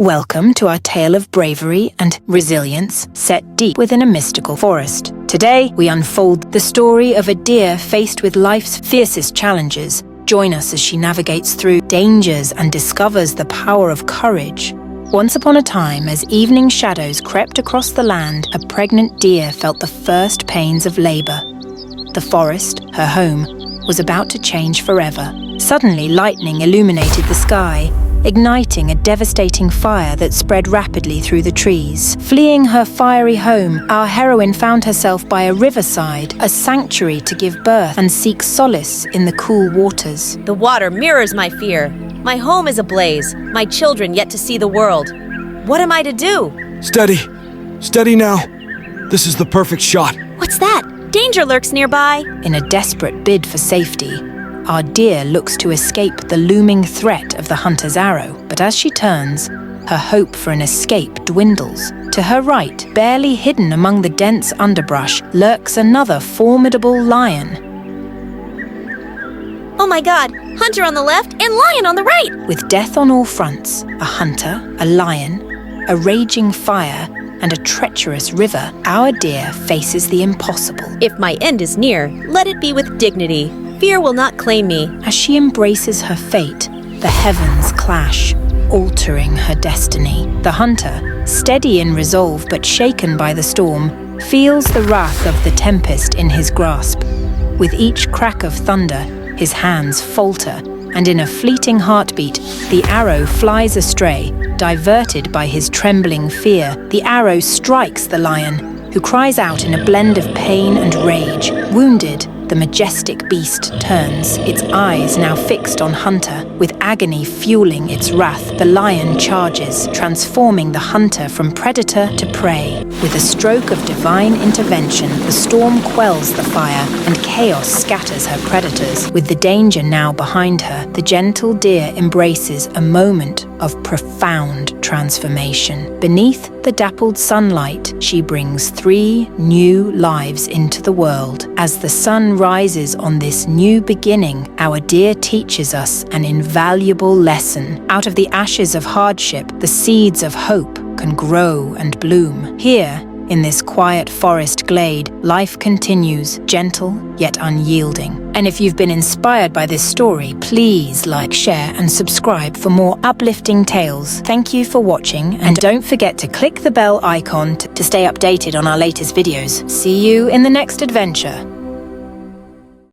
Welcome to our tale of bravery and resilience set deep within a mystical forest. Today, we unfold the story of a deer faced with life's fiercest challenges. Join us as she navigates through dangers and discovers the power of courage. Once upon a time, as evening shadows crept across the land, a pregnant deer felt the first pains of labor. The forest, her home, was about to change forever. Suddenly, lightning illuminated the sky, igniting a devastating fire that spread rapidly through the trees. Fleeing her fiery home, our heroine found herself by a riverside, a sanctuary to give birth and seek solace in the cool waters. The water mirrors my fear. My home is ablaze, my children yet to see the world. What am I to do? Steady. Steady now. This is the perfect shot. What's that? Danger lurks nearby. In a desperate bid for safety, our deer looks to escape the looming threat of the hunter's arrow, but as she turns, her hope for an escape dwindles. To her right, barely hidden among the dense underbrush, lurks another formidable lion. Oh my God! Hunter on the left and lion on the right! With death on all fronts, a hunter, a lion, a raging fire, and a treacherous river, our deer faces the impossible. If my end is near, let it be with dignity. Fear will not claim me. As she embraces her fate, the heavens clash, altering her destiny. The hunter, steady in resolve but shaken by the storm, feels the wrath of the tempest in his grasp. With each crack of thunder, his hands falter, and in a fleeting heartbeat, the arrow flies astray. Diverted by his trembling fear, the arrow strikes the lion, who cries out in a blend of pain and rage. Wounded, the majestic beast turns, its eyes now fixed on Hunter. With agony fueling its wrath, the lion charges, transforming the hunter from predator to prey. With a stroke of divine intervention, the storm quells the fire, and chaos scatters her predators. With the danger now behind her, the gentle deer embraces a moment of profound transformation. Beneath the dappled sunlight, she brings 3 new lives into the world. As the sun rises on this new beginning, our deer teaches us an invaluable lesson. Out of the ashes of hardship, the seeds of hope can grow and bloom. Here, in this quiet forest glade, life continues, gentle yet unyielding. And if you've been inspired by this story, please like, share, and subscribe for more uplifting tales. Thank you for watching, and don't forget to click the bell icon to stay updated on our latest videos. See you in the next adventure.